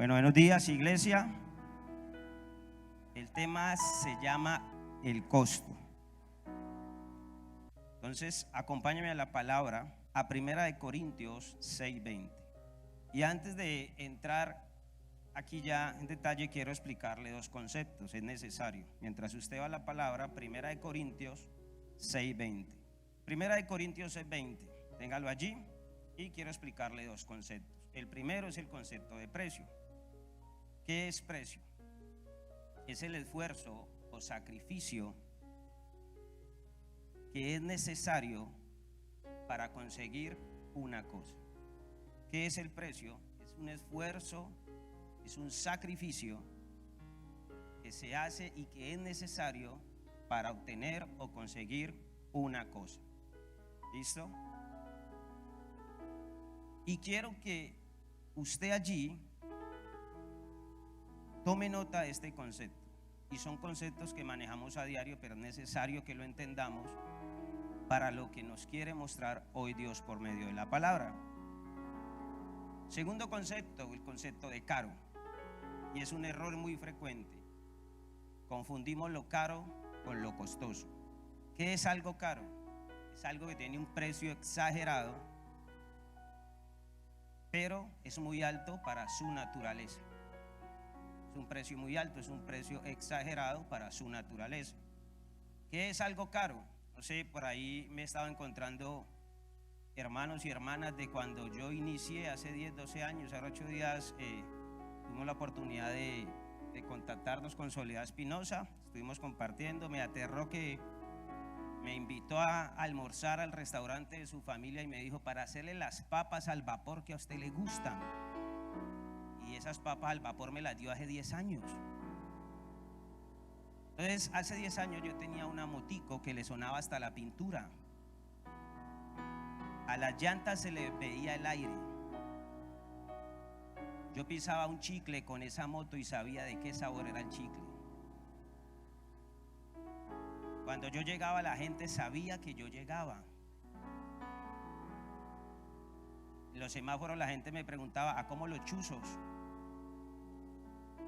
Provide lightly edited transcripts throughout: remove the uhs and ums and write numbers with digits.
Bueno, buenos días, iglesia. El tema se llama el costo. Entonces, acompáñame a la palabra, a 1 Corintios 6:20. Y antes de entrar aquí ya en detalle, quiero explicarle dos conceptos, es necesario. Mientras usted va a la palabra, 1 Corintios 6:20. 1 Corintios 6:20, téngalo allí y quiero explicarle dos conceptos. El primero es el concepto de precio. ¿Qué es precio? Es el esfuerzo o sacrificio que es necesario para conseguir una cosa. ¿Qué es el precio? Es un esfuerzo, es un sacrificio que se hace y que es necesario para obtener o conseguir una cosa. ¿Listo? Y quiero que usted allí tome nota de este concepto. Y son conceptos que manejamos a diario, pero es necesario que lo entendamos para lo que nos quiere mostrar hoy Dios por medio de la palabra. Segundo concepto, el concepto de caro. Y es un error muy frecuente. Confundimos lo caro con lo costoso. ¿Qué es algo caro? Es algo que tiene un precio exagerado, pero es muy alto para su naturaleza. Es un precio muy alto, es un precio exagerado para su naturaleza. ¿Qué es algo caro? No sé, por ahí me he estado encontrando hermanos y hermanas de cuando yo inicié hace 10, 12 años. Hace 8 días tuvimos la oportunidad de contactarnos con Soledad Espinosa. Estuvimos compartiendo, me aterró que me invitó a almorzar al restaurante de su familia y me dijo para hacerle las papas al vapor que a usted le gustan. Y esas papas al vapor me las dio hace 10 años. Entonces, hace 10 años yo tenía una motico que le sonaba hasta la pintura. A las llantas se le veía el aire. Yo pisaba un chicle con esa moto y sabía de qué sabor era el chicle. Cuando yo llegaba, la gente sabía que yo llegaba. En los semáforos la gente me preguntaba, ¿a cómo los chuzos?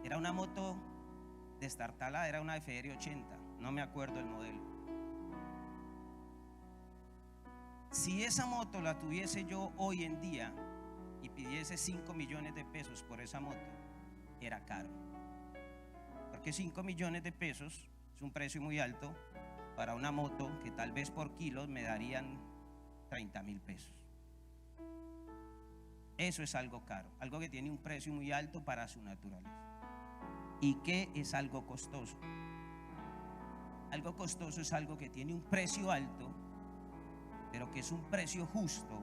Era una moto destartalada, era una FR80, no me acuerdo el modelo. Si esa moto la tuviese yo hoy en día y pidiese 5 millones de pesos por esa moto, era caro. Porque 5 millones de pesos es un precio muy alto para una moto que tal vez por kilos me darían 30,000 pesos. Eso es algo caro, algo que tiene un precio muy alto para su naturaleza. ¿Y qué es algo costoso? Algo costoso es algo que tiene un precio alto, pero que es un precio justo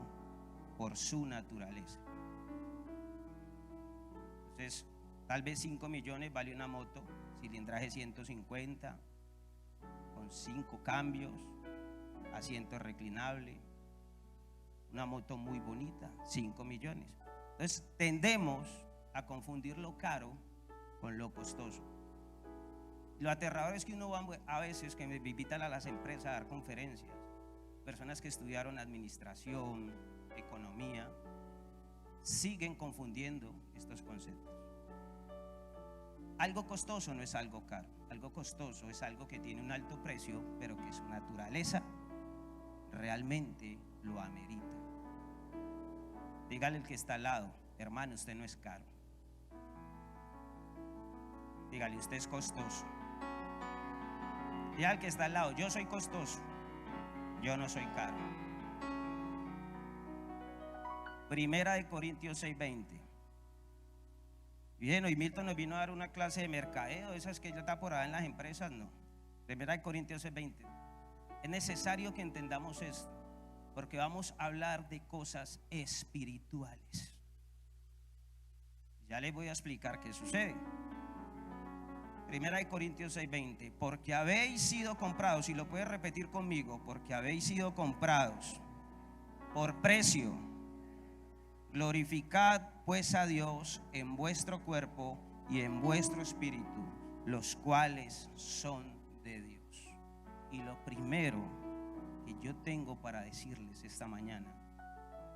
por su naturaleza. Entonces, tal vez 5 millones vale una moto, cilindraje 150, con 5 cambios, asiento reclinable, una moto muy bonita, 5 millones. Entonces, tendemos a confundir lo caro con lo costoso. Lo aterrador es que uno va a veces que me invitan a las empresas a dar conferencias, personas que estudiaron administración, economía, siguen confundiendo estos conceptos. Algo costoso no es algo caro, algo costoso es algo que tiene un alto precio, pero que su naturaleza realmente lo amerita. Dígale al que está al lado, hermano, usted no es caro. Dígale, usted es costoso. Dígale al que está al lado, yo soy costoso, yo no soy caro. 1 Corintios 6:20. Bien, hoy Milton nos vino a dar una clase de mercadeo, esas que ya está por ahí en las empresas, no. 1 Corintios 6:20. Es necesario que entendamos esto, porque vamos a hablar de cosas espirituales. Ya les voy a explicar qué sucede. 1 Corintios 6:20. Porque habéis sido comprados, y lo puedes repetir conmigo, porque habéis sido comprados por precio. Glorificad pues a Dios en vuestro cuerpo y en vuestro espíritu, los cuales son de Dios. Y lo primero que yo tengo para decirles esta mañana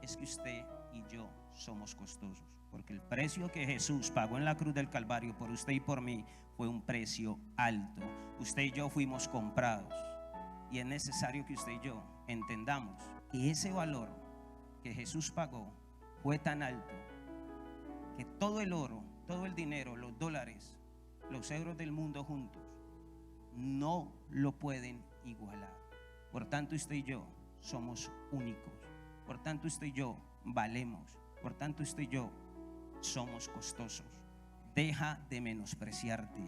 es que usted y yo somos costosos. porque el precio que Jesús pagó en la cruz del Calvario por usted y por mí fue un precio alto. Usted y yo fuimos comprados, y es necesario que usted y yo entendamos que ese valor que Jesús pagó fue tan alto que todo el oro, todo el dinero, los dólares, los euros del mundo juntos no lo pueden igualar. Por tanto, usted y yo somos únicos. Por tanto, usted y yo valemos. Por tanto, usted y yo somos costosos. Deja de menospreciarte.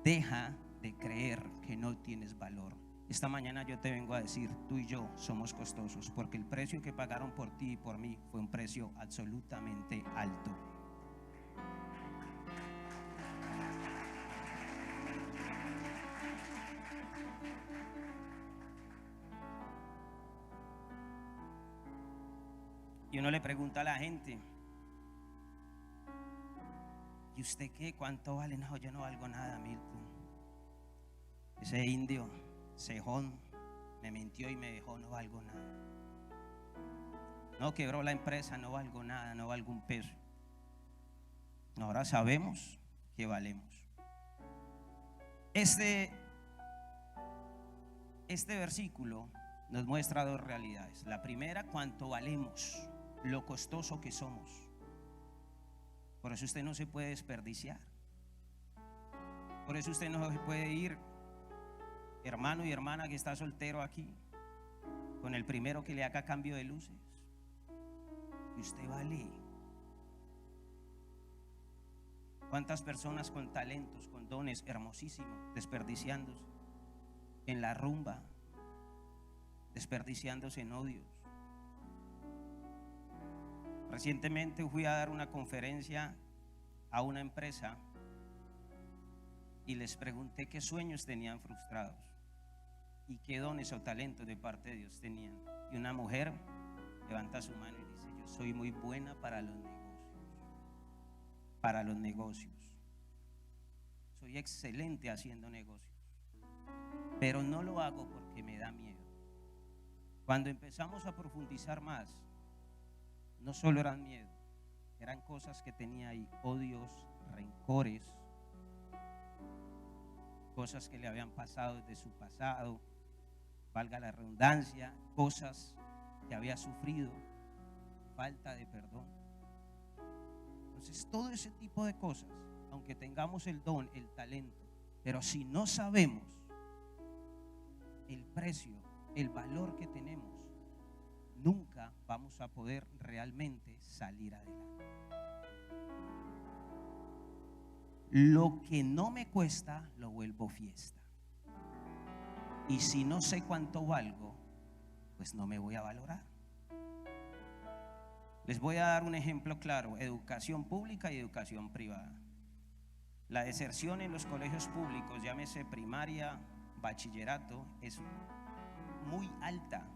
Deja de creer que no tienes valor. Esta mañana yo te vengo a decir, tú y yo somos costosos, porque el precio que pagaron por ti y por mí fue un precio absolutamente alto. Y uno le pregunta a la gente, ¿y usted qué? ¿Cuánto vale? No, yo no valgo nada, Milton. Ese indio, cejón, me mintió y me dejó, no valgo nada. No, quebró la empresa, no valgo nada, no valgo un peso. Ahora sabemos que valemos. Este versículo nos muestra dos realidades. La primera, cuánto valemos, lo costoso que somos. Por eso usted no se puede desperdiciar. Por eso usted no se puede ir, hermano y hermana que está soltero aquí, con el primero que le haga cambio de luces. Y usted vale. ¿Cuántas personas con talentos, con dones hermosísimos, desperdiciándose en la rumba, desperdiciándose en odios? Recientemente fui a dar una conferencia a una empresa y les pregunté qué sueños tenían frustrados y qué dones o talentos de parte de Dios tenían. Y una mujer levanta su mano y dice, yo soy muy buena para los negocios. Para los negocios. Soy excelente haciendo negocios, pero no lo hago porque me da miedo. Cuando empezamos a profundizar más, no solo eran miedo, eran cosas que tenía ahí, odios, rencores, cosas que le habían pasado desde su pasado, valga la redundancia, cosas que había sufrido, falta de perdón. Entonces, todo ese tipo de cosas, aunque tengamos el don, el talento, pero si no sabemos el precio, el valor que tenemos, nunca vamos a poder realmente salir adelante. Lo que no me cuesta, lo vuelvo fiesta. Y si no sé cuánto valgo, pues no me voy a valorar. Les voy a dar un ejemplo claro: educación pública y educación privada. La deserción en los colegios públicos, llámese primaria, bachillerato, es muy alta.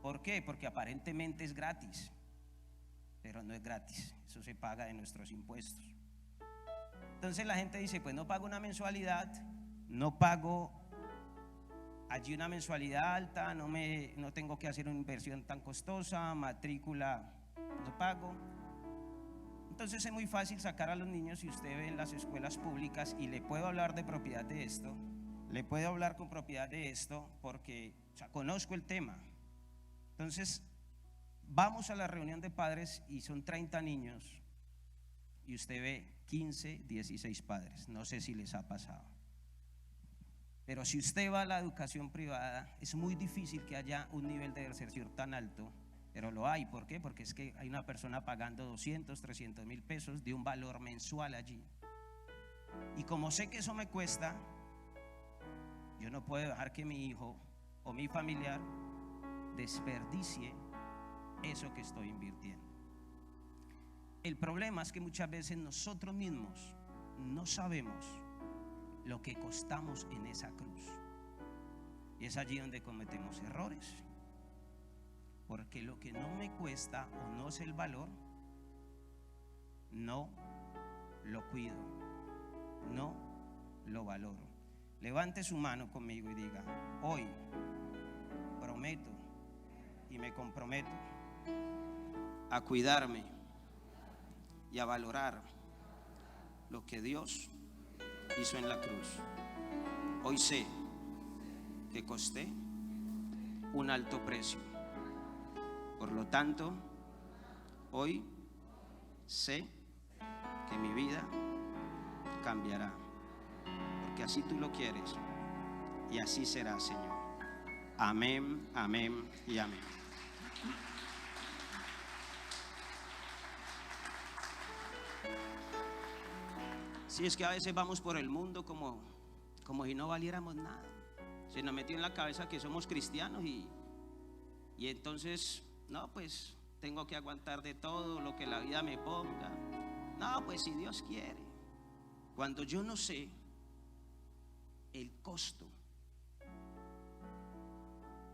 ¿Por qué? Porque aparentemente es gratis, pero no es gratis, eso se paga de nuestros impuestos. Entonces la gente dice, pues no pago una mensualidad, no pago allí una mensualidad alta, no tengo que hacer una inversión tan costosa, matrícula no pago. Entonces es muy fácil sacar a los niños, si usted ve en las escuelas públicas, y le puedo hablar de propiedad de esto, le puedo hablar con propiedad de esto porque conozco el tema. Entonces vamos a la reunión de padres y son 30 niños y usted ve 15, 16 padres. No sé si les ha pasado, pero si usted va a la educación privada, es muy difícil que haya un nivel de deserción tan alto, pero lo hay. ¿Por qué? Porque es que hay una persona pagando 200, 300 mil pesos de un valor mensual allí, y como sé que eso me cuesta, yo no puedo dejar que mi hijo o mi familiar desperdicie eso que estoy invirtiendo. El problema es que muchas veces nosotros mismos no sabemos lo que costamos en esa cruz, y es allí donde cometemos errores, porque lo que no me cuesta o no sé el valor, no lo cuido, no lo valoro. Levante su mano conmigo y diga, hoy prometo y me comprometo a cuidarme, y a valorar lo que Dios hizo en la cruz. Hoy sé que costé un alto precio. Por lo tanto, hoy sé que mi vida cambiará, porque así tú lo quieres y así será, Señor. Amén, amén y amén. Si es que a veces vamos por el mundo como si no valiéramos nada. Se nos metió en la cabeza que somos cristianos y entonces, no, pues tengo que aguantar de todo lo que la vida me ponga. No, pues si Dios quiere. Cuando yo no sé el costo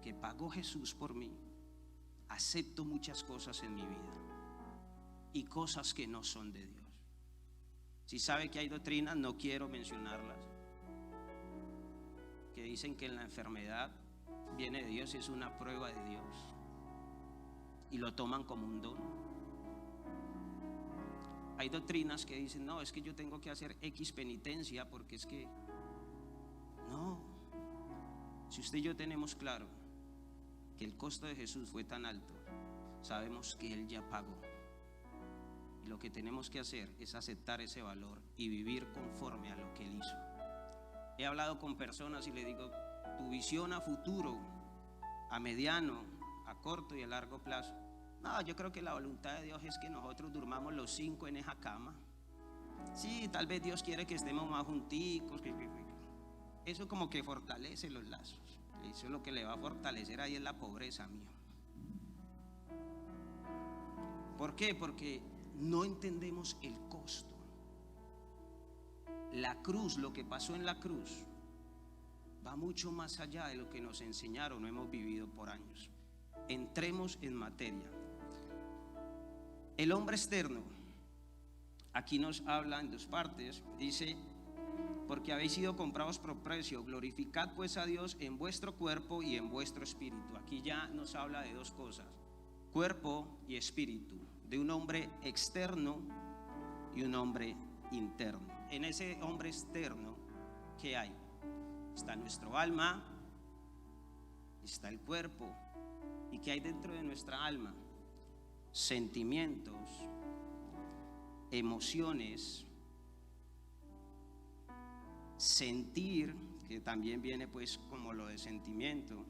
que pagó Jesús por mí, acepto muchas cosas en mi vida y cosas que no son de Dios. Si sabe que hay doctrinas, no quiero mencionarlas, que dicen que la enfermedad viene de Dios y es una prueba de Dios, y lo toman como un don. Hay doctrinas que dicen, no, es que yo tengo que hacer X penitencia porque es que no. Si usted y yo tenemos claro que el costo de Jesús fue tan alto, sabemos que Él ya pagó. Y lo que tenemos que hacer es aceptar ese valor y vivir conforme a lo que Él hizo. He hablado con personas y le digo, tu visión a futuro, a mediano, a corto y a largo plazo. No, yo creo que la voluntad de Dios es que nosotros durmamos los 5 en esa cama. Sí, tal vez Dios quiere que estemos más junticos. Eso como que fortalece los lazos. Eso es lo que le va a fortalecer ahí en la pobreza mía. ¿Por qué? Porque no entendemos el costo. La cruz, lo que pasó en la cruz, va mucho más allá de lo que nos enseñaron o hemos vivido por años. Entremos en materia. El hombre externo, aquí nos habla en 2 partes, dice, porque habéis sido comprados por precio, glorificad pues a Dios en vuestro cuerpo y en vuestro espíritu. Aquí ya nos habla de 2 cosas, cuerpo y espíritu, de un hombre externo y un hombre interno. En ese hombre externo, ¿qué hay? Está nuestro alma, está el cuerpo. ¿Y qué hay dentro de nuestra alma? Sentimientos, emociones, sentir, que también viene pues como lo de sentimiento.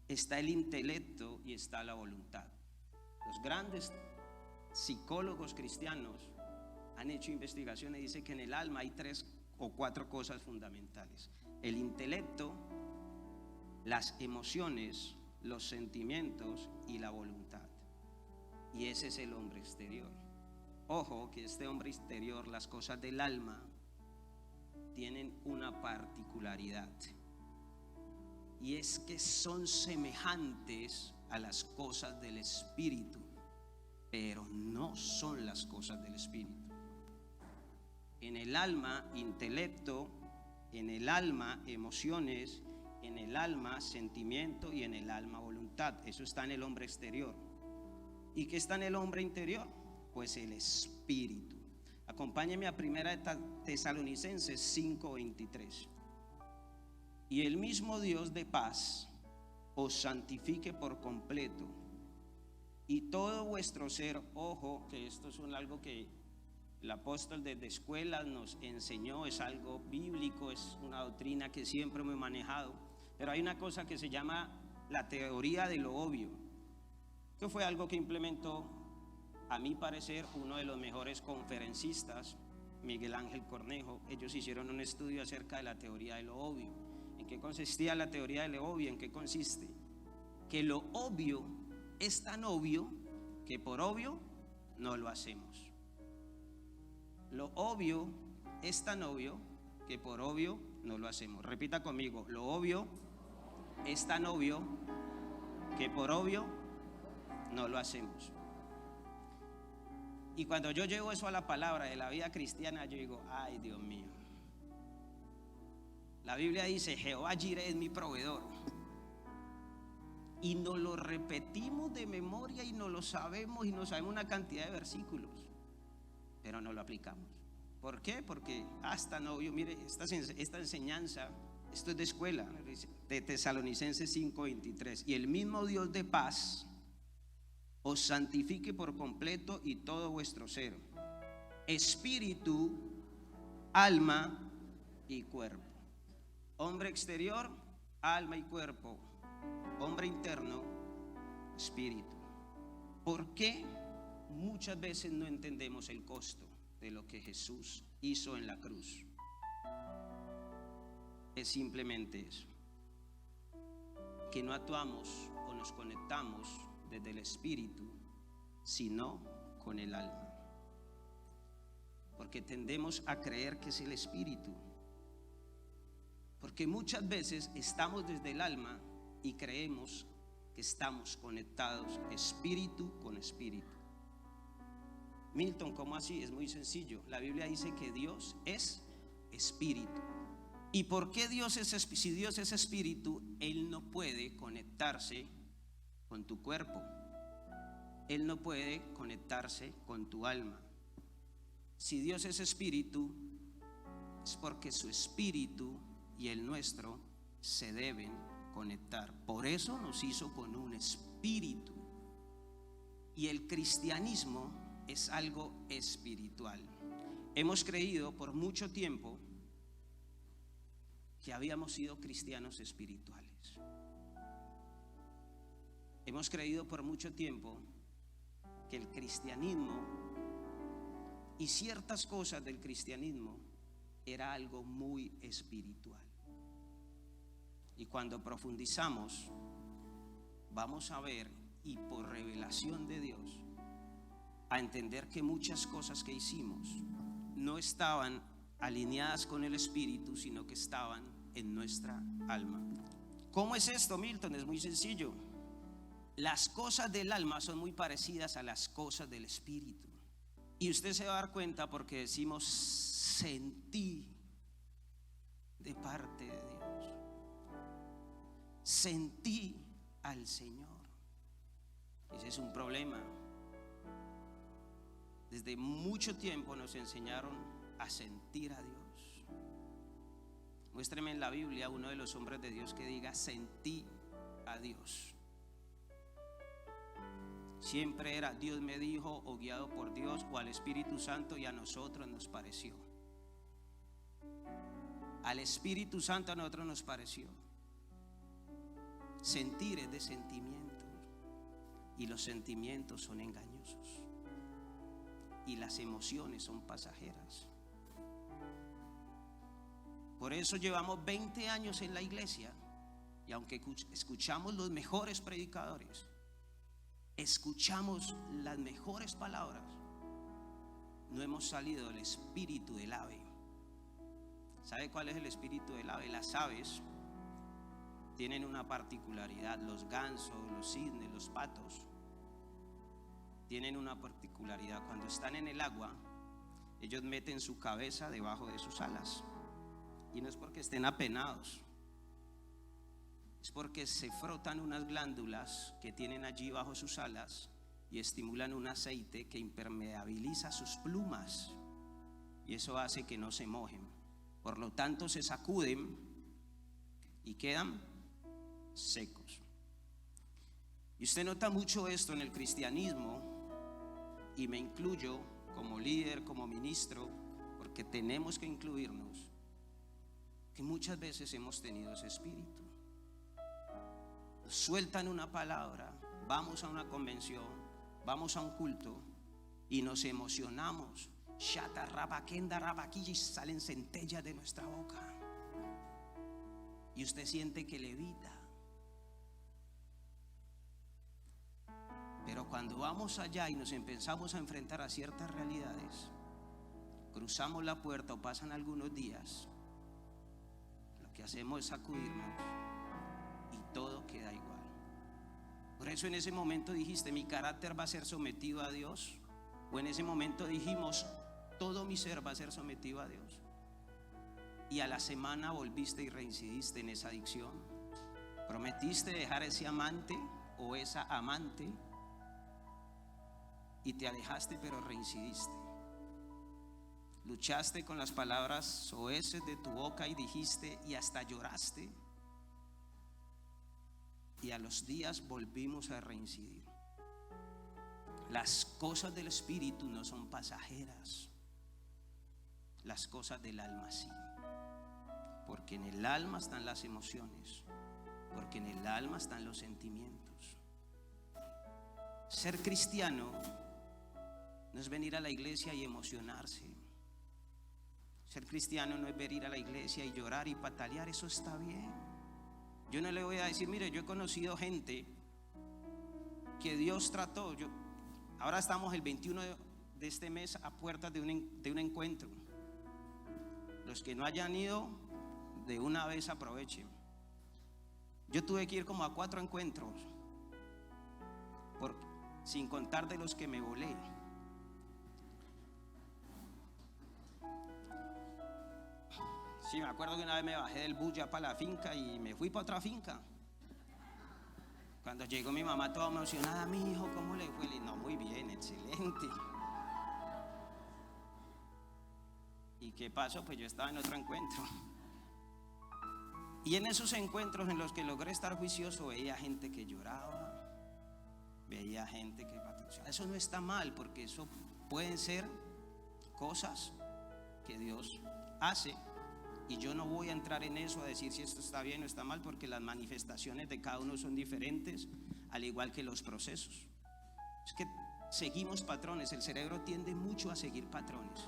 Está el intelecto y está la voluntad. Los grandes psicólogos cristianos han hecho investigaciones y dicen que en el alma hay 3 o 4 cosas fundamentales: el intelecto, las emociones, los sentimientos y la voluntad. Y ese es el hombre exterior. Ojo que este hombre exterior, las cosas del alma, tienen una particularidad, y es que son semejantes a las cosas del espíritu, pero no son las cosas del espíritu. En el alma, intelecto; en el alma, emociones; en el alma, sentimiento; y en el alma, voluntad. Eso está en el hombre exterior. ¿Y qué está en el hombre interior? Pues el espíritu. Acompáñenme a 1 Tesalonicenses 5:23. Y el mismo Dios de paz os santifique por completo, y todo vuestro ser. Ojo que esto es algo que el apóstol desde escuelas nos enseñó, es algo bíblico, es una doctrina que siempre hemos manejado, pero hay una cosa que se llama la teoría de lo obvio, que fue algo que implementó, a mi parecer, uno de los mejores conferencistas, Miguel Ángel Cornejo. Ellos hicieron un estudio acerca de la teoría de lo obvio. ¿En qué consistía la teoría de lo obvio? ¿En qué consiste? Que lo obvio es tan obvio que por obvio no lo hacemos. Lo obvio es tan obvio que por obvio no lo hacemos. Repita conmigo: lo obvio es tan obvio que por obvio no lo hacemos. Y cuando yo llevo eso a la palabra de la vida cristiana, yo digo, ay Dios mío. La Biblia dice, Jehová Jireh es mi proveedor. y nos lo repetimos de memoria y nos lo sabemos y nos sabemos una cantidad de versículos, pero no lo aplicamos. ¿Por qué? Porque hasta novio, mire, esta enseñanza, esto es de escuela, de Tesalonicenses 5:23, y el mismo Dios de paz os santifique por completo y todo vuestro ser, espíritu, alma y cuerpo. Hombre exterior, alma y cuerpo. Hombre interno, espíritu. ¿Por qué muchas veces no entendemos el costo de lo que Jesús hizo en la cruz? Es simplemente eso, que no actuamos o nos conectamos desde el espíritu, sino con el alma, porque tendemos a creer que es el espíritu, porque muchas veces estamos desde el alma y creemos que estamos conectados espíritu con espíritu. Milton, ¿cómo así? Es muy sencillo. La Biblia dice que Dios es espíritu. ¿Y por qué Dios es espíritu? Si Dios es espíritu, Él no puede conectarse con tu cuerpo. Él no puede conectarse con tu alma. Si Dios es espíritu, es porque su espíritu y el nuestro se deben conectar. Por eso nos hizo con un espíritu. Y el cristianismo es algo espiritual. Hemos creído por mucho tiempo que habíamos sido cristianos espirituales. Hemos creído por mucho tiempo que el cristianismo y ciertas cosas del cristianismo era algo muy espiritual. Y cuando profundizamos, vamos a ver, y por revelación de Dios, a entender que muchas cosas que hicimos no estaban alineadas con el espíritu, sino que estaban en nuestra alma. ¿Cómo es esto, Milton? Es muy sencillo. Las cosas del alma son muy parecidas a las cosas del espíritu. Y usted se va a dar cuenta porque decimos sentí de parte de Dios. Sentí al Señor. Ese es un problema. Desde mucho tiempo nos enseñaron a sentir a Dios. Muéstreme en la Biblia uno de los hombres de Dios que diga sentí a Dios. Siempre era Dios me dijo, o guiado por Dios, o al Espíritu Santo, y a nosotros nos pareció. Al Espíritu Santo a nosotros nos pareció. Sentir es de sentimientos, y los sentimientos son engañosos, y las emociones son pasajeras. Por eso llevamos 20 años en la iglesia, y aunque escuchamos los mejores predicadores, escuchamos las mejores palabras, no hemos salido del espíritu del ave. ¿Sabe cuál es el espíritu del ave? Las aves tienen una particularidad. Los gansos, los cisnes, los patos tienen una particularidad. Cuando están en el agua, ellos meten su cabeza debajo de sus alas, y no es porque estén apenados, es porque se frotan unas glándulas que tienen allí bajo sus alas y estimulan un aceite que impermeabiliza sus plumas, y eso hace que no se mojen. Por lo tanto, se sacuden y quedan secos. Y usted nota mucho esto en el cristianismo, y me incluyo como líder, como ministro, porque tenemos que incluirnos, que muchas veces hemos tenido ese espíritu. Nos sueltan una palabra, vamos a una convención, vamos a un culto y nos emocionamos. Shata rabakenda rabaquilla, y salen centellas de nuestra boca. Y usted siente que levita. Pero cuando vamos allá y nos empezamos a enfrentar a ciertas realidades, cruzamos la puerta o pasan algunos días, lo que hacemos es sacudirnos y todo queda igual. Por eso en ese momento dijiste, mi carácter va a ser sometido a Dios. O en ese momento dijimos, todo mi ser va a ser sometido a Dios. Y a la semana volviste y reincidiste en esa adicción, Prometiste dejar ese amante o esa amante y te alejaste, pero reincidiste. Luchaste con las palabras soeces de tu boca y dijiste y hasta lloraste. Y a los días volvimos a reincidir. Las cosas del espíritu no son pasajeras. Las cosas del alma sí. Porque en el alma están las emociones. Porque en el alma están los sentimientos. Ser cristiano no es venir a la iglesia y emocionarse. Ser cristiano no es venir a la iglesia y llorar y patalear. Eso está bien. Yo no le voy a decir, mire, yo he conocido gente que Dios trató. Ahora estamos el 21 de este mes a puertas de un encuentro. Los que no hayan ido, de una vez aprovechen. Yo tuve que ir como a 4 encuentros, sin contar de los que me volé. Sí, me acuerdo que una vez me bajé del bus ya para la finca y me fui para otra finca. Cuando llegó mi mamá toda emocionada, mi hijo, ¿cómo le fue? Le dije, no, muy bien, excelente. ¿Y qué pasó? Pues yo estaba en otro encuentro. Y en esos encuentros en los que logré estar juicioso, veía gente que lloraba, veía gente que patrocinaba. Eso no está mal, porque eso pueden ser cosas que Dios hace. Y yo no voy a entrar en eso a decir si esto está bien o está mal, porque las manifestaciones de cada uno son diferentes, al igual que los procesos. Es que seguimos patrones, el cerebro tiende mucho a seguir patrones.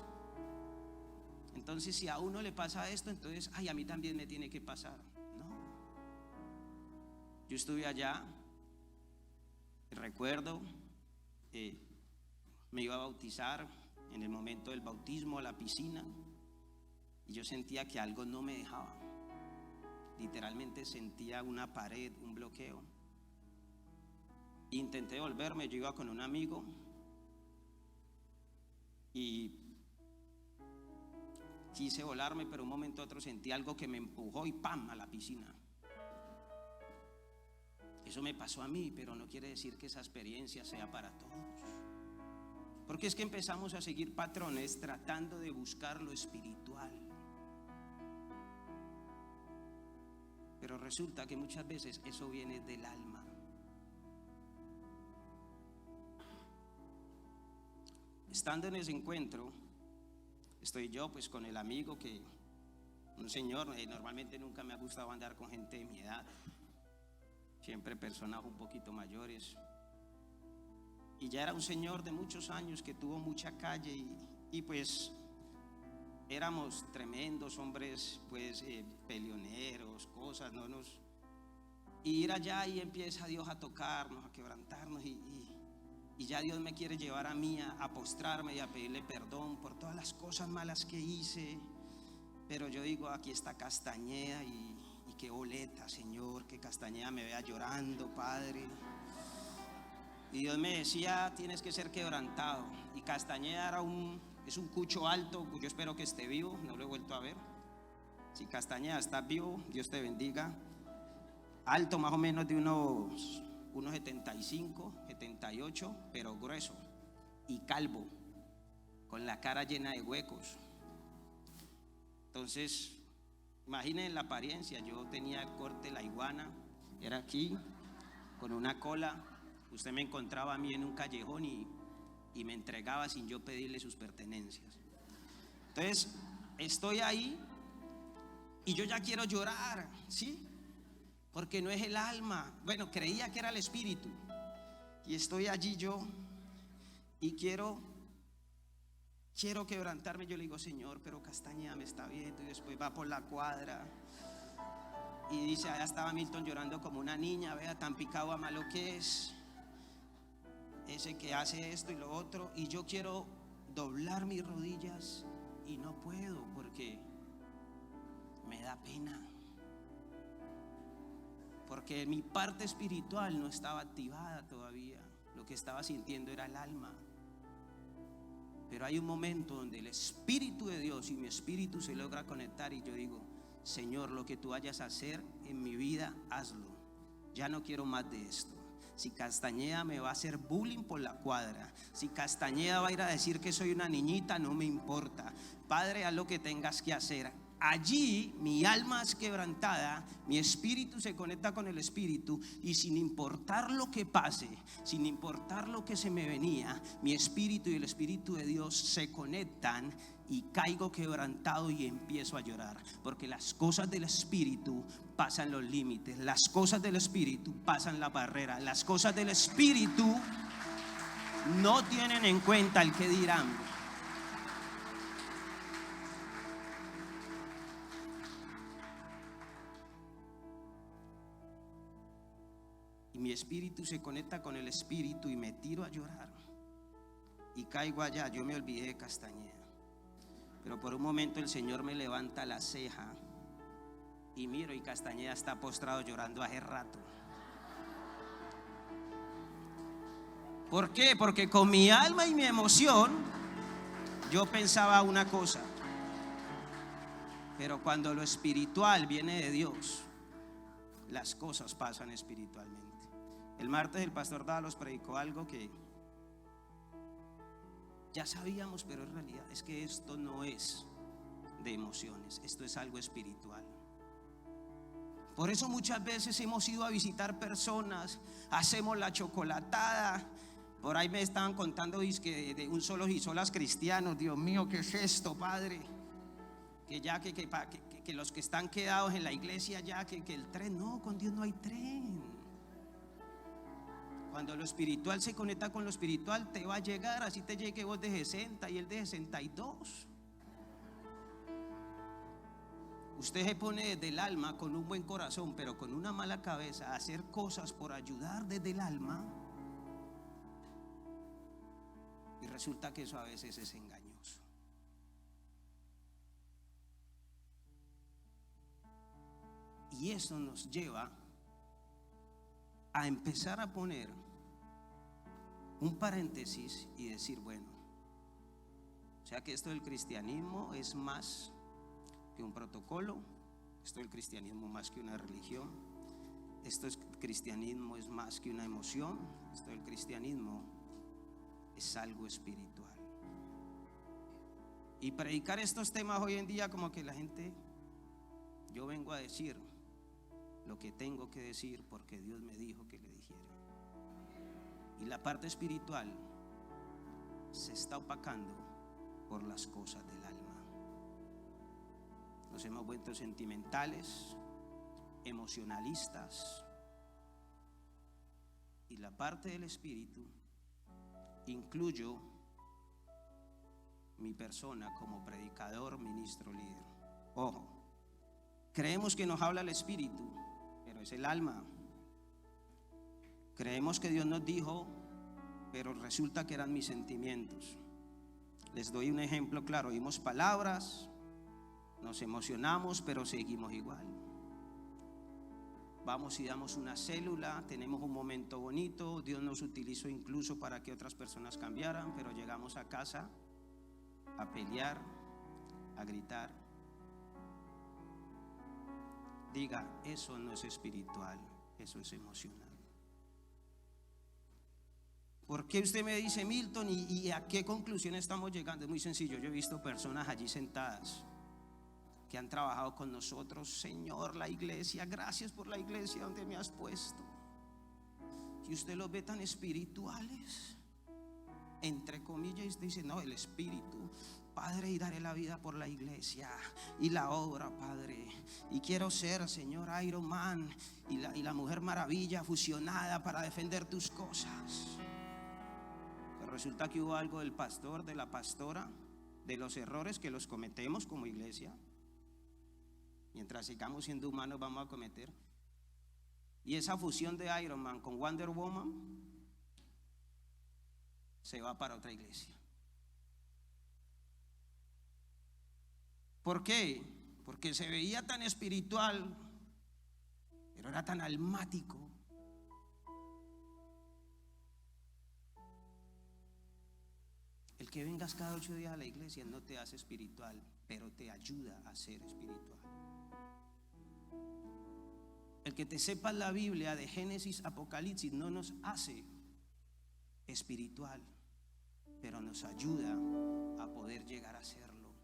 Entonces, si a uno le pasa esto, entonces, ay, a mí también me tiene que pasar. No. Yo estuve allá, recuerdo, me iba a bautizar en el momento del bautismo a la piscina. Y yo sentía que algo no me dejaba. Literalmente sentía una pared, un bloqueo. Intenté volverme, yo iba con un amigo y quise volarme, pero un momento a otro sentí algo que me empujó y ¡pam! A la piscina. Eso me pasó a mí, pero no quiere decir que esa experiencia sea para todos. Porque es que empezamos a seguir patrones tratando de buscar lo espiritual. Pero resulta que muchas veces eso viene del alma. Estando en ese encuentro, estoy yo pues con el amigo que, un señor, normalmente nunca me ha gustado andar con gente de mi edad, siempre personas un poquito mayores. Y ya era un señor de muchos años que tuvo mucha calle y pues éramos tremendos hombres, pues peleoneros, cosas, no nos. Y ir allá y empieza Dios a tocarnos, a quebrantarnos y ya Dios me quiere llevar a mí a postrarme y a pedirle perdón por todas las cosas malas que hice. Pero yo digo, aquí está Castañeda y qué boleta, Señor, que Castañeda me vea llorando, Padre. Y Dios me decía, tienes que ser quebrantado. Y Castañeda es un cucho alto, yo espero que esté vivo, no lo he vuelto a ver. Si Castañeda estás vivo, Dios te bendiga. Alto más o menos de unos 75, 78, pero grueso y calvo, con la cara llena de huecos. Entonces, imaginen la apariencia. Yo tenía el corte, la iguana, era aquí, con una cola. Usted me encontraba a mí en un callejón y me entregaba sin yo pedirle sus pertenencias. Entonces, estoy ahí y yo ya quiero llorar, ¿sí? Porque no es el alma. Bueno, creía que era el espíritu. Y estoy allí yo y quiero quebrantarme. Yo le digo, Señor, pero Castañeda me está viendo. Y después va por la cuadra y dice, allá estaba Milton llorando como una niña. Vea, tan picado a malo que es ese que hace esto y lo otro. Y yo quiero doblar mis rodillas y no puedo porque me da pena. Porque mi parte espiritual no estaba activada todavía. Lo que estaba sintiendo era el alma. Pero hay un momento donde el Espíritu de Dios y mi espíritu se logra conectar y yo digo, Señor, lo que tú vayas a hacer en mi vida, hazlo. ya no quiero más de esto. Si Castañeda me va a hacer bullying por la cuadra, si Castañeda va a ir a decir que soy una niñita, no me importa. Padre, haz lo que tengas que hacer. Allí mi alma es quebrantada, mi espíritu se conecta con el espíritu, y sin importar lo que pase, sin importar lo que se me venía, mi espíritu y el espíritu de Dios se conectan, y caigo quebrantado y empiezo a llorar, porque las cosas del espíritu pasan los límites, las cosas del espíritu pasan la barrera, las cosas del espíritu no tienen en cuenta el que dirán. Y mi espíritu se conecta con el espíritu y me tiro a llorar y caigo allá. Yo me olvidé de Castañeda, pero por un momento el Señor me levanta la ceja y miro, y Castañeda está postrado llorando hace rato. ¿Por qué? Porque con mi alma y mi emoción yo pensaba una cosa, pero cuando lo espiritual viene de Dios, las cosas pasan espiritualmente. El martes el pastor Dalos predicó algo que ya sabíamos, pero en realidad es que esto no es de emociones, esto es algo espiritual. Por eso muchas veces hemos ido a visitar personas, hacemos la chocolatada. Por ahí me estaban contando de un solos y solas cristianos. Dios mío, ¿qué es esto, Padre? Que ya que los que están quedados en la iglesia ya que el tren, no, con Dios no hay tren. Cuando lo espiritual se conecta con lo espiritual, te va a llegar, así te llegue vos de 60 y él de 62. Usted se pone desde el alma con un buen corazón, pero con una mala cabeza, a hacer cosas por ayudar desde el alma, y resulta que eso a veces es engañoso. Y eso nos lleva a empezar a poner un paréntesis y decir, bueno, o sea que esto del cristianismo es más que un protocolo, esto del cristianismo más que una religión, esto del cristianismo es más que una emoción, esto del cristianismo es algo espiritual. Y predicar estos temas hoy en día, como que la gente, yo vengo a decir lo que tengo que decir porque Dios me dijo que le dijera. Y la parte espiritual se está opacando por las cosas del alma. Nos hemos vuelto sentimentales, emocionalistas, y la parte del espíritu, incluyo mi persona como predicador, ministro, líder. Ojo, creemos que nos habla el espíritu, pero es el alma. Creemos que Dios nos dijo, pero resulta que eran mis sentimientos. Les doy un ejemplo claro: oímos palabras, nos emocionamos, pero seguimos igual. Vamos y damos una célula, tenemos un momento bonito, Dios nos utilizó incluso para que otras personas cambiaran, pero llegamos a casa a pelear, a gritar. Diga, eso no es espiritual, eso es emocional. ¿Por qué usted me dice, Milton, y a qué conclusión estamos llegando? Es muy sencillo. Yo he visto personas allí sentadas que han trabajado con nosotros. Señor, la iglesia, gracias por la iglesia donde me has puesto. Y usted los ve tan espirituales, entre comillas, y usted dice, no, el espíritu, Padre, y daré la vida por la iglesia y la obra, Padre, y quiero ser, Señor, Iron Man y la Mujer Maravilla fusionada para defender tus cosas. Pero resulta que hubo algo del pastor, de la pastora, de los errores que los cometemos como iglesia. Mientras sigamos siendo humanos vamos a cometer. Y esa fusión de Iron Man con Wonder Woman se va para otra iglesia. ¿Por qué? Porque se veía tan espiritual, pero era tan almático. El que vengas cada 8 días a la iglesia no te hace espiritual, pero te ayuda a ser espiritual. El que te sepas la Biblia de Génesis, Apocalipsis no nos hace espiritual, pero nos ayuda a poder llegar a serlo.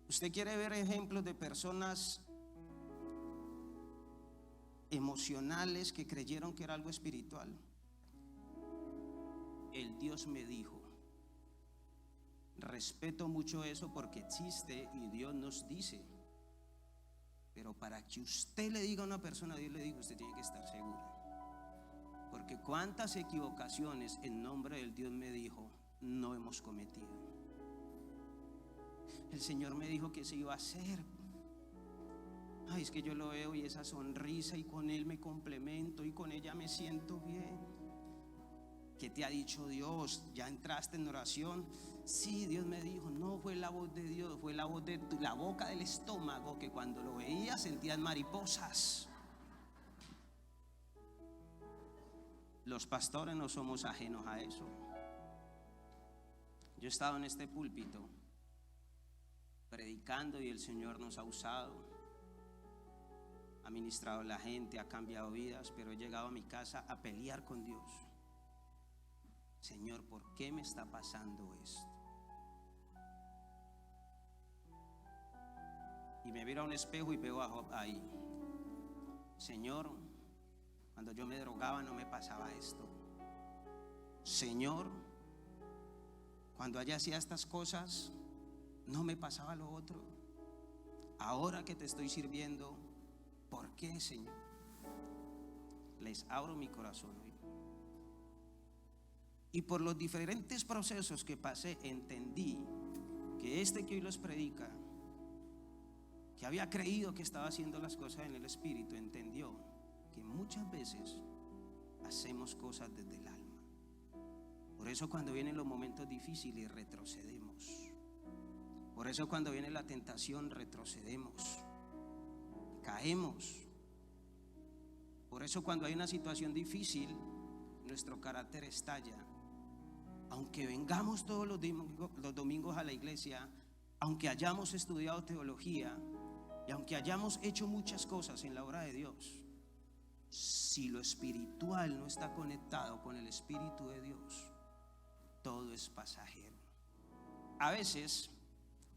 ¿Usted quiere ver ejemplos de personas emocionales que creyeron que era algo espiritual? El Dios me dijo. Respeto mucho eso porque existe y Dios nos dice. Pero para que usted le diga a una persona, Dios le dijo, usted tiene que estar segura. Porque cuántas equivocaciones en nombre del Dios me dijo no hemos cometido. El Señor me dijo que se iba a hacer. Ay, es que yo lo veo y esa sonrisa, y con Él me complemento y con ella me siento bien. ¿Qué te ha dicho Dios? ¿Ya entraste en oración? Sí, Dios me dijo. No fue la voz de Dios, fue la voz de la boca del estómago, que cuando lo veía sentías mariposas. Los pastores no somos ajenos a eso. Yo he estado en este púlpito predicando y el Señor nos ha usado, ha ministrado a la gente, ha cambiado vidas, pero he llegado a mi casa a pelear con Dios. Señor, ¿por qué me está pasando esto? Y me miro a un espejo y veo a Job ahí. Señor, cuando yo me drogaba no me pasaba esto. Señor, cuando allá hacía estas cosas no me pasaba lo otro. Ahora que te estoy sirviendo, ¿por qué, Señor? Les abro mi corazón hoy. Y por los diferentes procesos que pasé, entendí que que hoy los predica, que había creído que estaba haciendo las cosas en el Espíritu, entendió que muchas veces hacemos cosas desde el alma. Por eso cuando vienen los momentos difíciles retrocedemos. Por eso cuando viene la tentación retrocedemos, caemos. Por eso cuando hay una situación difícil, nuestro carácter estalla. Aunque vengamos todos los domingos a la iglesia, aunque hayamos estudiado teología y aunque hayamos hecho muchas cosas en la obra de Dios, si lo espiritual no está conectado con el Espíritu de Dios, todo es pasajero. A veces,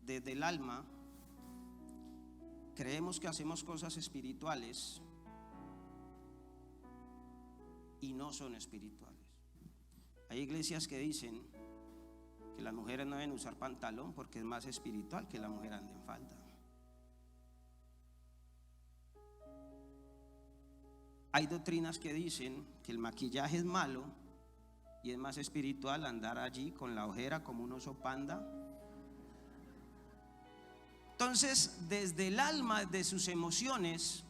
desde el alma, creemos que hacemos cosas espirituales y no son espirituales. Hay iglesias que dicen que las mujeres no deben usar pantalón porque es más espiritual que la mujer ande en falda. Hay doctrinas que dicen que el maquillaje es malo y es más espiritual andar allí con la ojera como un oso panda. Entonces, desde el alma, de sus emociones,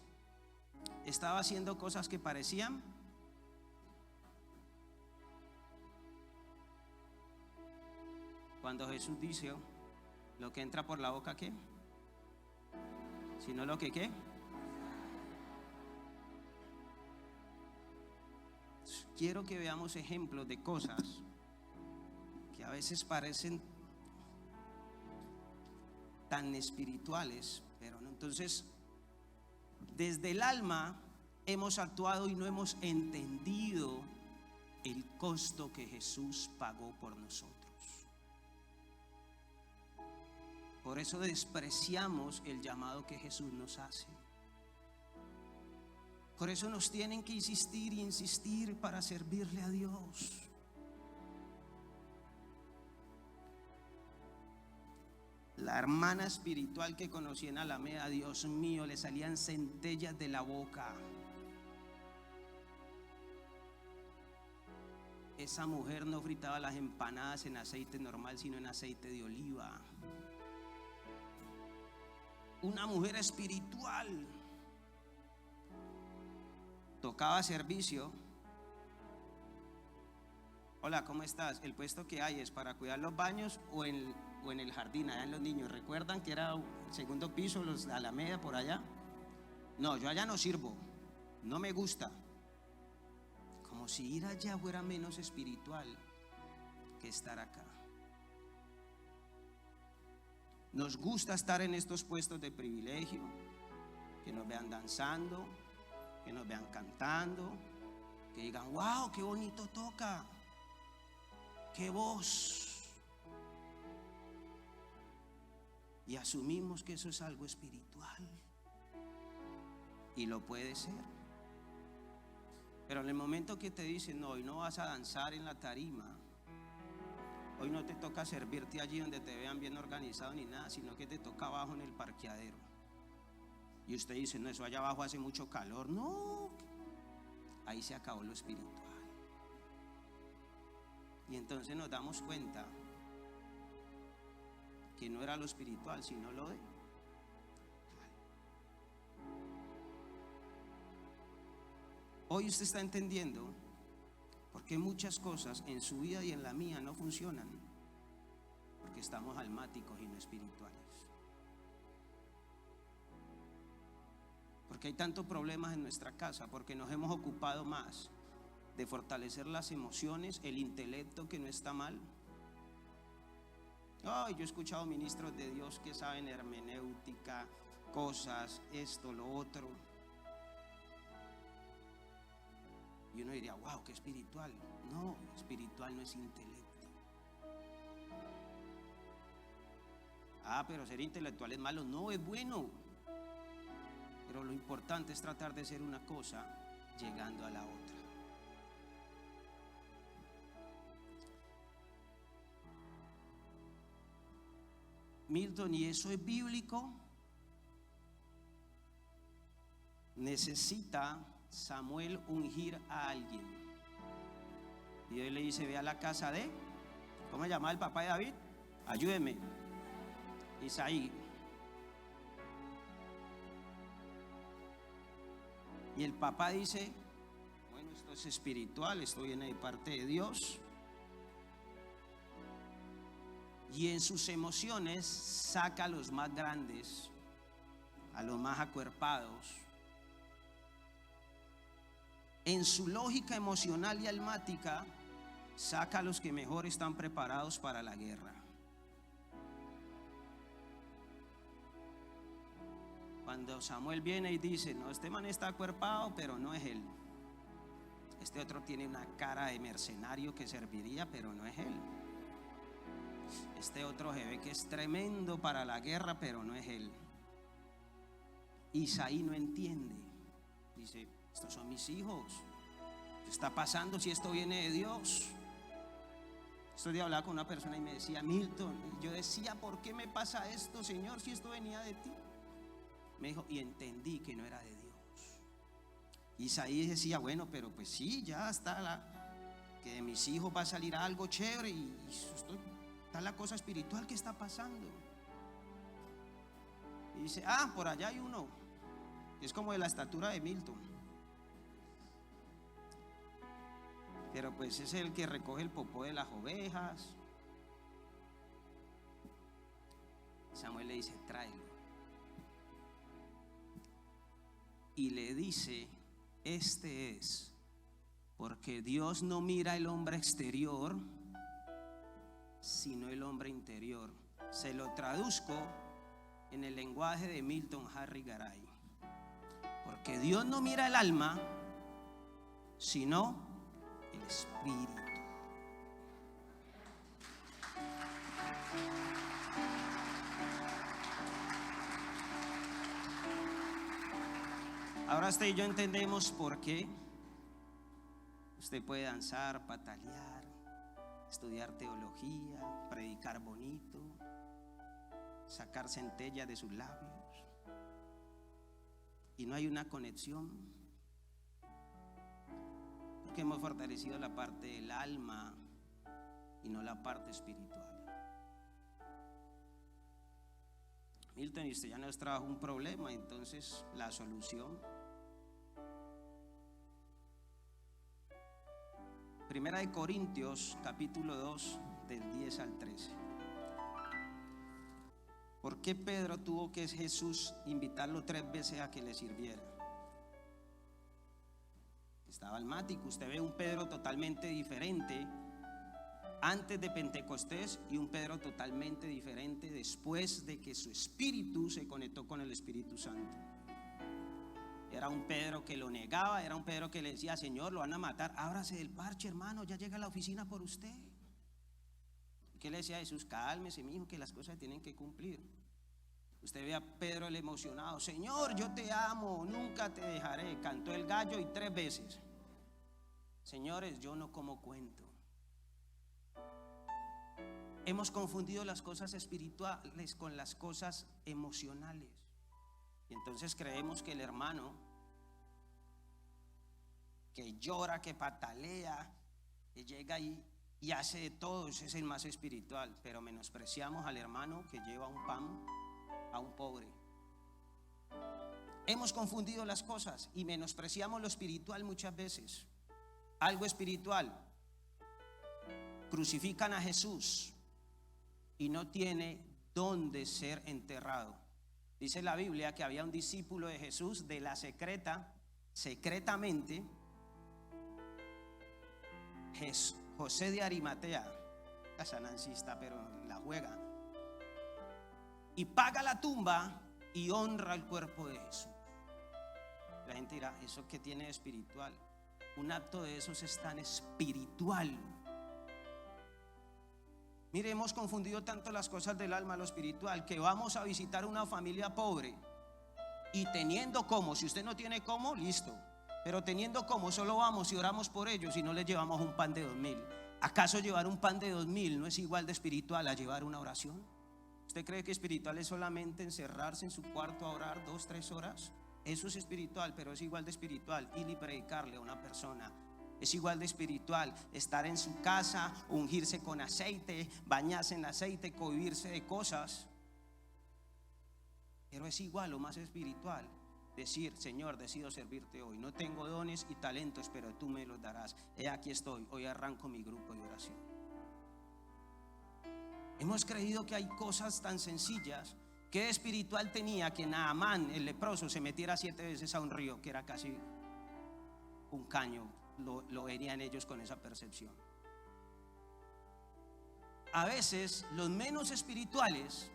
estaba haciendo cosas que parecían cuando Jesús dice, lo que entra por la boca, ¿qué? Sino lo que, ¿qué? Quiero que veamos ejemplos de cosas que a veces parecen tan espirituales, pero no. Entonces, desde el alma hemos actuado y no hemos entendido el costo que Jesús pagó por nosotros. Por eso despreciamos el llamado que Jesús nos hace. Por eso nos tienen que insistir y insistir para servirle a Dios. La hermana espiritual que conocí en Alameda, Dios mío, le salían centellas de la boca. Esa mujer no fritaba las empanadas en aceite normal, sino en aceite de oliva. Una mujer espiritual. Tocaba servicio. Hola, ¿cómo estás? El puesto que hay es para cuidar los baños o en el jardín, allá en los niños. ¿Recuerdan que era el segundo piso, los de Alameda por allá? No, yo allá no sirvo, no me gusta. Como si ir allá fuera menos espiritual que estar acá. Nos gusta estar en estos puestos de privilegio, que nos vean danzando, que nos vean cantando, que digan, wow, qué bonito toca, qué voz. Y asumimos que eso es algo espiritual. Y lo puede ser. Pero en el momento que te dicen, no, hoy no vas a danzar en la tarima, hoy no te toca servirte allí donde te vean bien organizado ni nada, sino que te toca abajo en el parqueadero. Y usted dice, no, eso allá abajo hace mucho calor. No, ahí se acabó lo espiritual. Y entonces nos damos cuenta que no era lo espiritual, sino lo de. Hoy usted está entendiendo por qué muchas cosas en su vida y en la mía no funcionan, porque estamos almáticos y no espirituales. Porque hay tantos problemas en nuestra casa, porque nos hemos ocupado más de fortalecer las emociones, el intelecto, que no está mal. Yo he escuchado ministros de Dios que saben hermenéutica, cosas, esto, lo otro. Y uno diría, wow, qué espiritual. No, espiritual no es intelecto. Pero ser intelectual es malo. No, es bueno. Pero lo importante es tratar de ser una cosa llegando a la otra. Milton, ¿y eso es bíblico? Necesita Samuel ungir a alguien. Y Dios le dice, ve a la casa de, ¿cómo se llama el papá de David? Ayúdeme, Isaí. Y el papá dice, bueno, esto es espiritual, esto viene de parte de Dios. Y en sus emociones saca a los más grandes, a los más acuerpados. En su lógica emocional y almática, saca a los que mejor están preparados para la guerra. Cuando Samuel viene y dice, no, este man está acuerpado, pero no es él. Este otro tiene una cara de mercenario que serviría, pero no es él. Este otro se ve que es tremendo para la guerra, pero no es él. Isaí no entiende. Dice, estos son mis hijos. ¿Qué está pasando si esto viene de Dios? Estos días hablaba con una persona y me decía, Milton, y yo decía, ¿por qué me pasa esto, Señor, si esto venía de ti? Me dijo, y entendí que no era de Dios. Isaí decía, bueno, pero pues sí, ya está que de mis hijos va a salir algo chévere, y está la cosa espiritual que está pasando. Y dice, por allá hay uno que es como de la estatura de Milton, pero pues es el que recoge el popó de las ovejas. Samuel le dice, tráelo. Y le dice, este es, porque Dios no mira el hombre exterior, sino el hombre interior. Se lo traduzco en el lenguaje de Milton Harry Garay. Porque Dios no mira el alma, sino el espíritu. Ahora usted y yo entendemos por qué usted puede danzar, patalear, estudiar teología, predicar bonito, sacar centella de sus labios, y no hay una conexión, porque hemos fortalecido la parte del alma y no la parte espiritual. Milton, y usted ya nos trajo un problema, entonces la solución. Primera de Corintios, capítulo 2, del 10 al 13. ¿Por qué Pedro tuvo que Jesús invitarlo 3 veces a que le sirviera? Estaba almático. Usted ve un Pedro totalmente diferente antes de Pentecostés y un Pedro totalmente diferente después de que su espíritu se conectó con el Espíritu Santo. Era un Pedro que lo negaba, era un Pedro que le decía: Señor, lo van a matar, ábrase del parche, hermano, ya llega a la oficina por usted. ¿Qué le decía a Jesús? Cálmese, mi hijo, que las cosas tienen que cumplir. Usted ve a Pedro el emocionado: Señor, yo te amo, nunca te dejaré. Cantó el gallo y 3 veces. Señores, yo no como cuento. Hemos confundido las cosas espirituales con las cosas emocionales. Y entonces creemos que el hermano que llora, que patalea, que llega y hace de todo, ese es el más espiritual. Pero menospreciamos al hermano que lleva un pan a un pobre. Hemos confundido las cosas y menospreciamos lo espiritual muchas veces. Algo espiritual. Crucifican a Jesús y no tiene dónde ser enterrado. Dice la Biblia que había un discípulo de Jesús de la secretamente, José de Arimatea, la sanancista, pero la juega, y paga la tumba y honra el cuerpo de Jesús. La gente dirá: ¿eso qué tiene de espiritual? Un acto de esos es tan espiritual. Mire, hemos confundido tanto las cosas del alma, lo espiritual, que vamos a visitar una familia pobre y teniendo como, si usted no tiene como, listo, pero teniendo como, solo vamos y oramos por ellos y no les llevamos un pan de 2000. ¿Acaso llevar un pan de 2000 no es igual de espiritual a llevar una oración? ¿Usted cree que espiritual es solamente encerrarse en su cuarto a orar 2-3 horas? Eso es espiritual, pero es igual de espiritual ir y predicarle a una persona. Es igual de espiritual estar en su casa, ungirse con aceite, bañarse en aceite, cohibirse de cosas. Pero es igual o más espiritual decir: Señor, decido servirte hoy. No tengo dones y talentos, pero tú me los darás. Aquí estoy, hoy arranco mi grupo de oración. Hemos creído que hay cosas tan sencillas. ¿Qué espiritual tenía que Naamán, el leproso, se metiera 7 veces a un río, que era casi un caño? Lo verían ellos con esa percepción. A veces los menos espirituales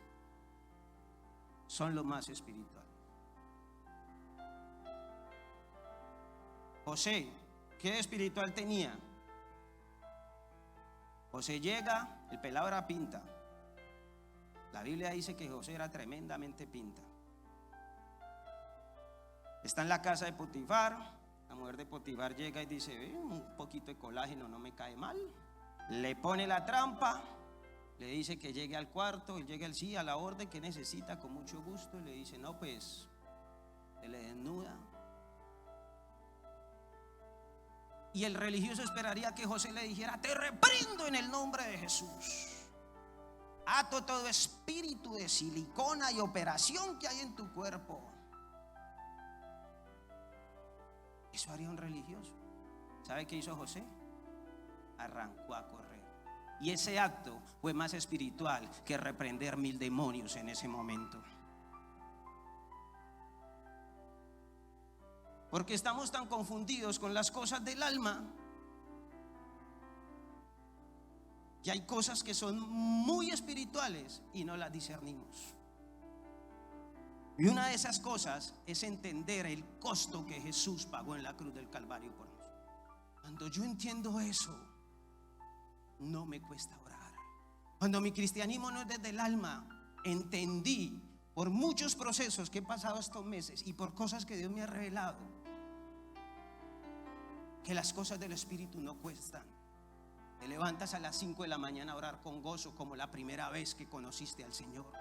son los más espirituales. José, ¿qué espiritual tenía? José llega, el pelado era pinta. La Biblia dice que José era tremendamente pinta. Está en la casa de Potifar. La mujer de Potifar llega y dice: un poquito de colágeno no me cae mal. Le pone la trampa, le dice que llegue al cuarto. Él llega al sí, a la orden que necesita, con mucho gusto. Y le dice: no, pues se le desnuda. Y el religioso esperaría que José le dijera: te reprendo en el nombre de Jesús. Ato todo espíritu de silicona y operación que hay en tu cuerpo. Eso haría un religioso. ¿Sabe qué hizo José? Arrancó a correr. Y ese acto fue más espiritual que reprender 1000 demonios en ese momento. Porque estamos tan confundidos con las cosas del alma, que hay cosas que son muy espirituales y no las discernimos. Y una de esas cosas es entender el costo que Jesús pagó en la cruz del Calvario por nosotros. Cuando yo entiendo eso, no me cuesta orar. Cuando mi cristianismo no es desde el alma, entendí por muchos procesos que he pasado estos meses y por cosas que Dios me ha revelado, que las cosas del Espíritu no cuestan. Te levantas a las 5 de la mañana a orar con gozo, como la primera vez que conociste al Señor.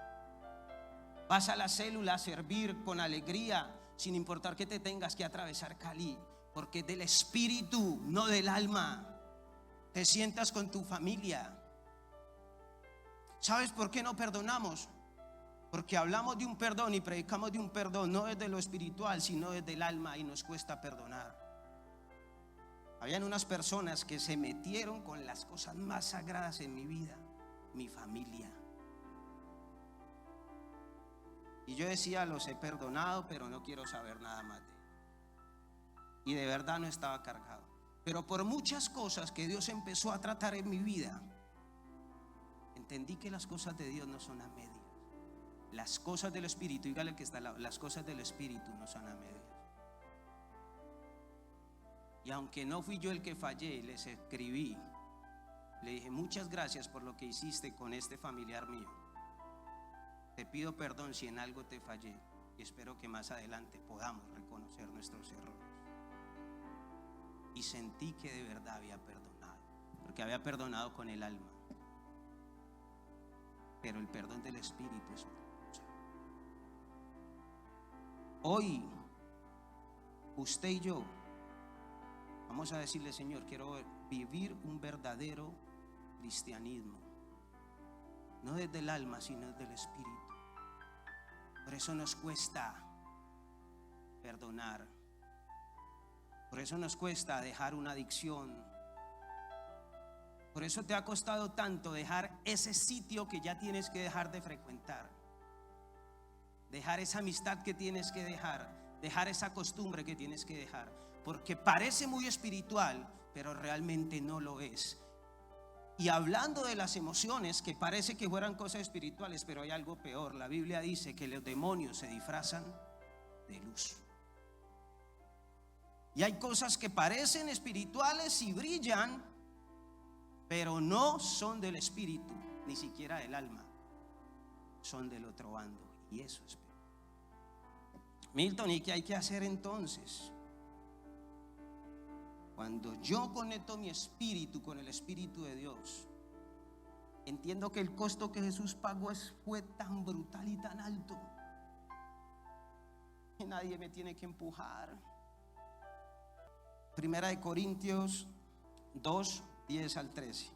Vas a la célula a servir con alegría, sin importar que te tengas que atravesar Cali, porque es del espíritu, no del alma. Te sientas con tu familia. ¿Sabes por qué no perdonamos? Porque hablamos de un perdón y predicamos de un perdón, no desde lo espiritual, sino desde el alma, y nos cuesta perdonar. Habían unas personas que se metieron con las cosas más sagradas en mi vida, mi familia. Y yo decía: los he perdonado, pero no quiero saber nada más de él. Y de verdad no estaba cargado. Pero por muchas cosas que Dios empezó a tratar en mi vida, entendí que las cosas de Dios no son a medias. Las cosas del Espíritu, dígale que está al lado, las cosas del Espíritu no son a medias. Y aunque no fui yo el que fallé, les escribí, le dije: muchas gracias por lo que hiciste con este familiar mío. Te pido perdón si en algo te fallé y espero que más adelante podamos reconocer nuestros errores. Y sentí que de verdad había perdonado, porque había perdonado con el alma, pero el perdón del Espíritu es otra cosa. Hoy usted y yo vamos a decirle: Señor, quiero vivir un verdadero cristianismo, no desde el alma sino desde el Espíritu. Por eso nos cuesta perdonar, por eso nos cuesta dejar una adicción, por eso te ha costado tanto dejar ese sitio que ya tienes que dejar de frecuentar, dejar esa amistad que tienes que dejar esa costumbre que tienes que dejar, porque parece muy espiritual, pero realmente no lo es. Y hablando de las emociones, que parece que fueran cosas espirituales, pero hay algo peor. La Biblia dice que los demonios se disfrazan de luz. Y hay cosas que parecen espirituales y brillan, pero no son del espíritu, ni siquiera del alma, son del otro bando. Y eso es peor. Milton, ¿y qué hay que hacer entonces? Cuando yo conecto mi espíritu con el Espíritu de Dios, entiendo que el costo que Jesús pagó fue tan brutal y tan alto que nadie me tiene que empujar. Primera de Corintios 2, 10 al 13.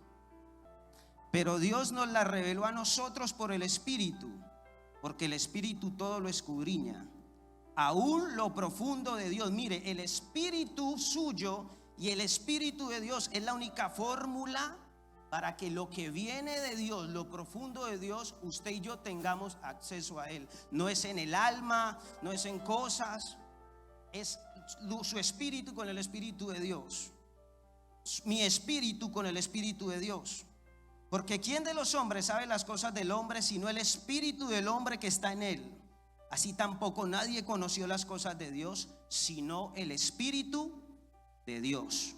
Pero Dios nos la reveló a nosotros por el Espíritu, porque el Espíritu todo lo escudriña, aún lo profundo de Dios. Mire, el Espíritu suyo y el Espíritu de Dios es la única fórmula para que lo que viene de Dios, lo profundo de Dios, usted y yo tengamos acceso a Él. No es en el alma, no es en cosas, es su espíritu con el Espíritu de Dios. Mi espíritu con el Espíritu de Dios. Porque ¿quién de los hombres sabe las cosas del hombre sino el espíritu del hombre que está en él? Así tampoco nadie conoció las cosas de Dios sino el Espíritu de Dios.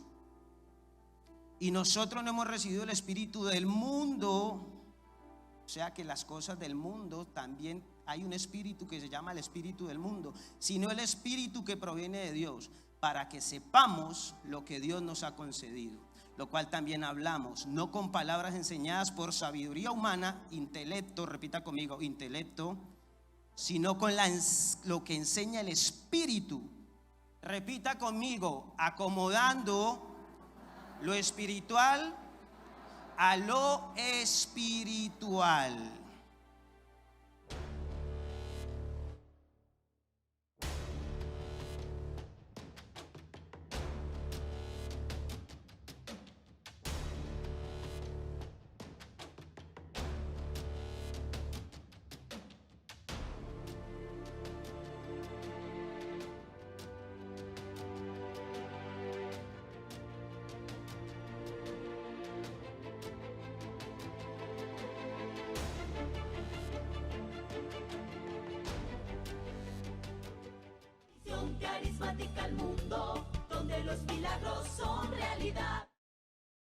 Y nosotros no hemos recibido el espíritu del mundo, o sea que las cosas del mundo también hay un espíritu que se llama el espíritu del mundo, sino el espíritu que proviene de Dios, para que sepamos lo que Dios nos ha concedido, lo cual también hablamos, no con palabras enseñadas por sabiduría humana, intelecto, repita conmigo, intelecto, sino con lo que enseña el Espíritu. Repita conmigo: acomodando lo espiritual a lo espiritual. Carismática al mundo, donde los milagros